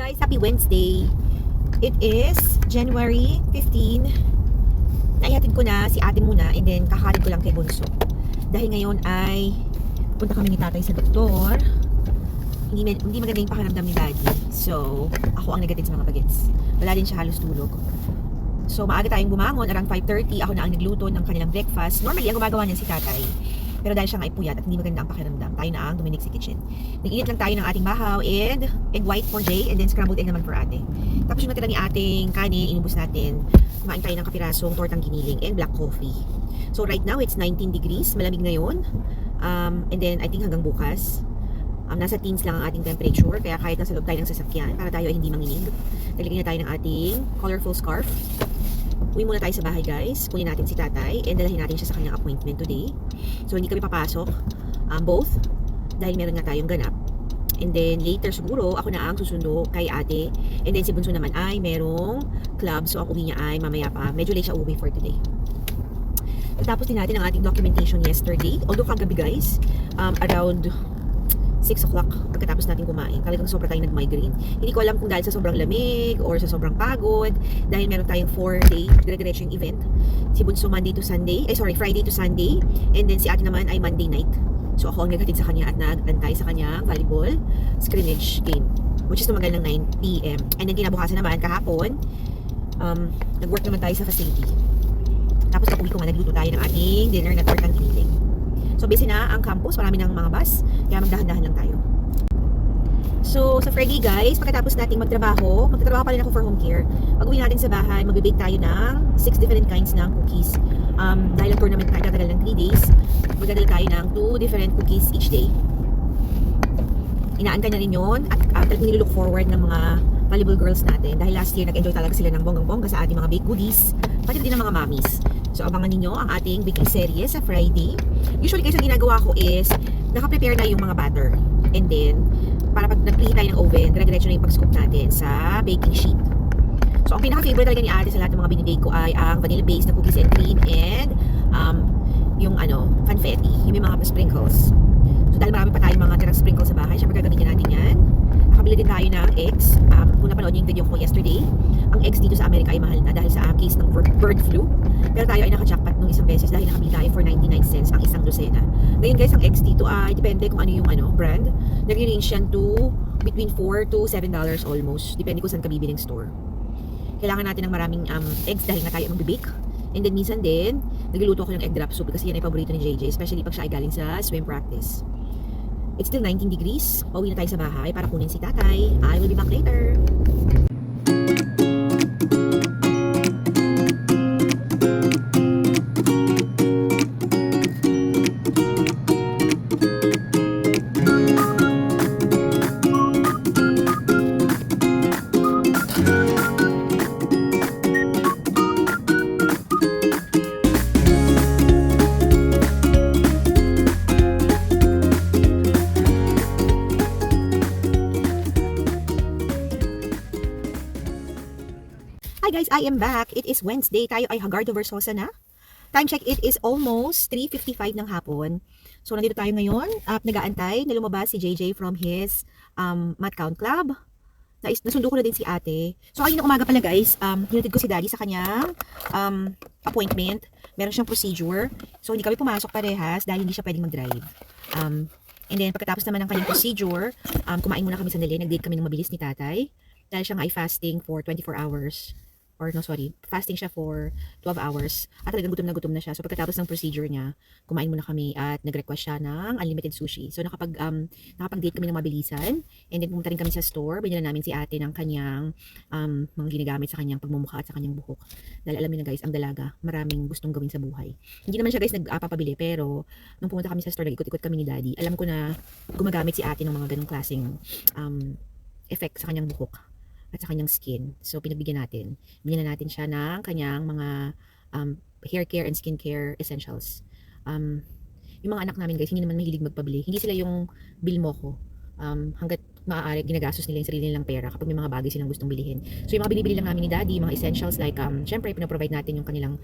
guys, happy Wednesday. It is January 15. Naihatid ko na si ate muna and then kakahatid ko lang kay Bunso. Dahil ngayon ay punta kami ni tatay sa doktor. Hindi maganda yung pakiramdam ni daddy. So, ako ang nagatid sa mga bagets. Wala din siya halos tulog. So, maaga tayong bumangon, around 5:30. Ako na ang nagluto ng kanilang breakfast. Normally, ang gumagawa niyan si tatay. Pero dahil siya nga ay puyat at hindi maganda ang pakiramdam, tayo na ang Dominic sa kitchen. Nag-init lang tayo ng ating bahaw and egg white for Jay and then scrambled egg naman for ate. Tapos yung natira ni ating kanin, inubos natin. Kumain tayo ng kapirasong tortang giniling and black coffee. So right now, it's 19 degrees. Malamig ngayon. And then, I think hanggang bukas, nasa teens lang ang ating temperature. Kaya kahit nasa loob tayo ng sasakyan, para tayo ay hindi manginig. Talagyan na tayo ng ating colorful scarf. Uwi muna tayo sa bahay guys, kunin natin si tatay and dalahin natin siya sa kanyang appointment today. So hindi kami papasok, both, dahil meron nga tayong ganap. And then later siguro, ako na ang susundo kay ate. And then si Bunso naman ay merong club, so ang uwi niya ay mamaya pa. Medyo late siya uwi for today. Tapos din natin ang ating documentation yesterday. Although kagabi guys, around 6 o'clock pagkatapos natin kumain. Talagang sobra tayong nag-migraine. Hindi ko alam kung dahil sa sobrang lamig or sa sobrang pagod. Dahil meron tayong 4-day dire-diretso yung event. Si Bunso Friday to Sunday. And then si ate naman ay Monday night. So ako ang naghatid sa kanya at nag-antay sa kanya volleyball scrimmage game. Which is tumagal ng 9 PM. And then kinabukasan naman kahapon, nag-work naman tayo sa facility. Tapos pag-uwi ko nga, nagluto tayo ng ating dinner na tortang giniling. So busy na ang campus, marami ng mga bus, kaya magdahan-dahan lang tayo. So sa Friday guys, pagkatapos nating magtrabaho pa rin ako for home care. Pag-uwi natin sa bahay, mag-bake tayo ng 6 different kinds ng cookies. Dahil ang tournament tayo tatagal ng 3 days, magdadala tayo ng 2 different cookies each day. Inaantay na rin yun at nililook forward ng mga volleyball girls natin. Dahil last year nag-enjoy talaga sila ng bonggang-bongga sa ating mga baked goodies, pati din ng mga mommies. So abangan ninyo ang ating baking serye sa Friday. Usually guys, ang ginagawa ko is naka-prepare na yung mga batter. And then, para pag nag-preheat tayo ng oven, dire-diretso na yung pag-scoop natin sa baking sheet. So ang pinaka-favorite talaga ni ate sa lahat ng mga binibake ko ay ang vanilla paste na cookies and cream and yung confetti, yung may mga sprinkles. So dahil marami pa tayong mga tirang sprinkles sa bahay, syempre gagamitin natin yan. Nakabili din tayo ng eggs. Kung napanood yung video ko yesterday, ang eggs dito sa Amerika ay mahal na dahil sa case ng bird flu. Pero tayo ay naka-jackpot nung isang beses dahil nakabili tayo for 99 cents ang isang dosena. Ngayon guys, ang eggs dito ay depende kung ano yung brand. Nag-range yan to between $4 to $7 almost. Depende kung saan ka bibiling store. Kailangan natin ng maraming eggs dahil nga tayo mag-bake. And then minsan din, nagluluto ako ng egg drop soup kasi yan ay paborito ni JJ, especially pag siya ay galing sa swim practice. It's still 19 degrees. Pauwi na tayo sa bahay para kunin si tatay. I will be back later. Hi guys, I am back. It is Wednesday. Tayo ay Hagardo Versosa na. Time check, it is almost 3:55 ng hapon. So nandito tayo ngayon at nag-aantay na lumabas si JJ from his mat count club. Nasundo ko na din si ate. So kanina umaga pala guys, hinatid ko si daddy sa kanyang appointment. Meron siyang procedure. So hindi kami pumasok parehas dahil hindi siya pwedeng mag-drive. And then pagkatapos naman ng kanyang procedure, kumain muna kami sandali. Nag-date kami ng mabilis ni tatay. Dahil siya nga ay fasting for 24 hours. Fasting siya for 12 hours. At talagang gutom na siya. So pagkatapos ng procedure niya, kumain muna kami at nag-request siya ng unlimited sushi. So nakapag-date kami ng mabilisan. And then pumunta rin kami sa store. Binila namin si ate ng kanyang mga ginagamit sa kanyang pagmumukha at sa kanyang buhok. Dahil alam niyo na guys, ang dalaga, maraming gustong gawin sa buhay. Hindi naman siya guys nagpapabili, pero nung pumunta kami sa store, nag-ikot-ikot kami ni daddy. Alam ko na gumagamit si ate ng mga ganong klaseng effect sa kanyang buhok at sa kanyang skin. So pinagbigyan natin. Binila natin siya ng kanyang mga hair care and skin care essentials. Yung mga anak namin guys, hindi naman mahilig magpabili. Hindi sila yung bill mo ko. Hanggat maaari, ginagastos nila yung sarili nilang pera kapag may mga bagay silang gustong bilihin. So yung mga binibili lang namin ni daddy, mga essentials like, syempre pinaprovide natin yung kanilang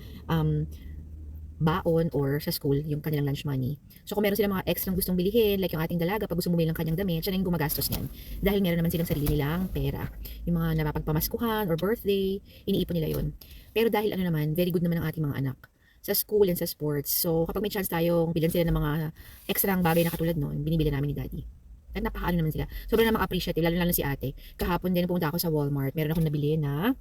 baon or sa school yung kanilang lunch money. So kung meron silang mga extra gustong bilihin, like yung ating dalaga, pag gusto bumili ng kanyang damit, siya na yung gumagastos niyan. Dahil meron naman silang sarili nilang pera. Yung mga napapagpamaskuhan or birthday, iniipon nila yon. Pero dahil ano naman, very good naman ang ating mga anak sa school and sa sports. So kapag may chance tayong bilhan sila ng mga extra bagay na katulad noon, binibili namin ni daddy. At napakaano naman sila. Sobrang namang appreciative, lalo si ate. Kahapon din pumunta ako sa Walmart, meron akong nabili na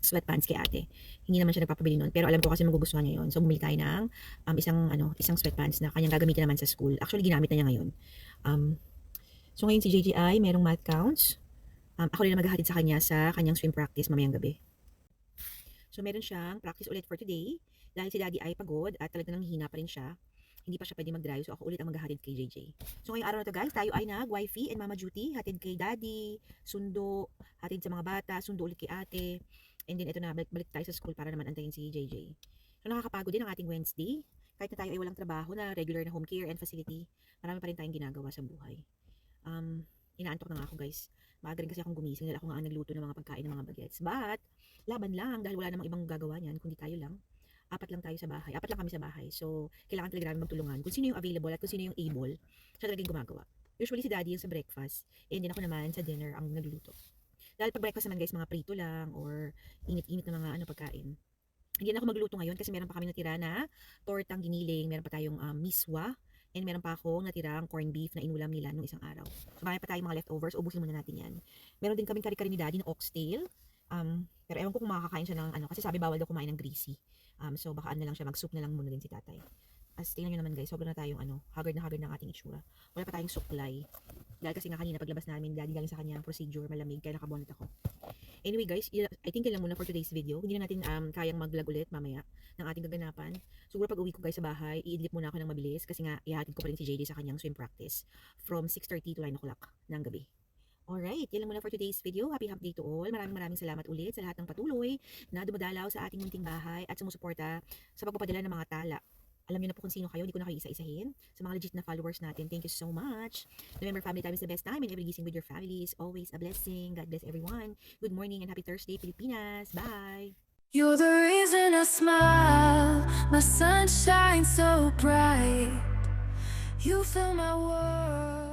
sweatpants kay ate. Hindi naman siya nagpapabili noon, pero alam ko kasi magugustuhan niya 'yon. So bumili tayo ng isang sweatpants na kanyang gagamitin naman sa school. Actually ginamit na niya ngayon. Um, so ngayon si JJ meron math counts. Ako rin na maghahatid sa kanya sa kanyang swim practice mamayang gabi. So meron siyang practice ulit for today dahil si Daddy ay pagod at talagang nanghihina pa rin siya. Hindi pa siya pwede mag-drive, so ako ulit ang maghahatid kay JJ. So ngayong araw na to guys, tayo ay nag-wifey and mama duty, hatid kay Daddy, sundo, hatid sa mga bata, sundo ulit kay ate. And then ito na, balik tayo sa school para naman antayin si JJ. So nakakapagod din ang ating Wednesday. Kahit na tayo ay walang trabaho na regular na home care and facility, marami pa rin tayong ginagawa sa buhay. Inaantok na nga ako guys. Maaga rin kasi akong gumising dahil ako nga ang nagluto ng mga pagkain ng mga bagets. But, laban lang dahil wala namang ibang gagawa niyan kundi tayo lang. Apat lang kami sa bahay. So, kailangan talaga namin magtulungan. Kung sino yung available at kung sino yung able, siya talaga yung gumagawa. Usually si daddy yung sa breakfast, and then ako naman sa dinner ang nagluluto. Dahil pag breakfast naman guys, mga prito lang or init-init na mga pagkain. Hindi na ako magluto ngayon kasi meron pa kami natira na tortang giniling, meron pa tayong miswa, and meron pa akong natirang corned beef na inulam nila nung isang araw. So, marami pa tayong mga leftovers, ubusin muna natin yan. Meron din kaming kari-kari ni daddy ng oxtail. Pero ewan ko kung makakain siya ng kasi sabi bawal daw kumain ng greasy. So baka na lang siya, mag-soup na lang muna din si tatay. As tingnan nyo naman guys, sobrang na tayong haggard na haggard ng ating itsura. Wala pa tayong supply. Dahil kasi nga kanina paglabas namin, galing sa kanya procedure, malamig, kaya nakabonnet ako. Anyway guys, I think yan lang muna for today's video. Hindi na natin kayang mag-vlog ulit mamaya ng ating gaganapan. Siguro pag uwi ko guys sa bahay, i-idlip muna ako ng mabilis kasi nga ihatid ko pa rin si JD sa kanyang swim practice from 6:30 to 9 o'clock ng gabi. Alright, yan lang muna for today's video. Happy hump day to all. Maraming salamat ulit sa lahat ng patuloy na dumadalaw sa ating munting bahay at sumusuporta sa pagpapadala ng mga tala. Alam niyo na po kung sino kayo, hindi ko na kayo isa-isahin. Sa mga legit na followers natin, thank you so much. Remember, family time is the best time and every gising with your family is always a blessing. God bless everyone. Good morning and happy Thursday, Pilipinas. Bye! You're the reason I smile, my sunshine so bright. You fill my world.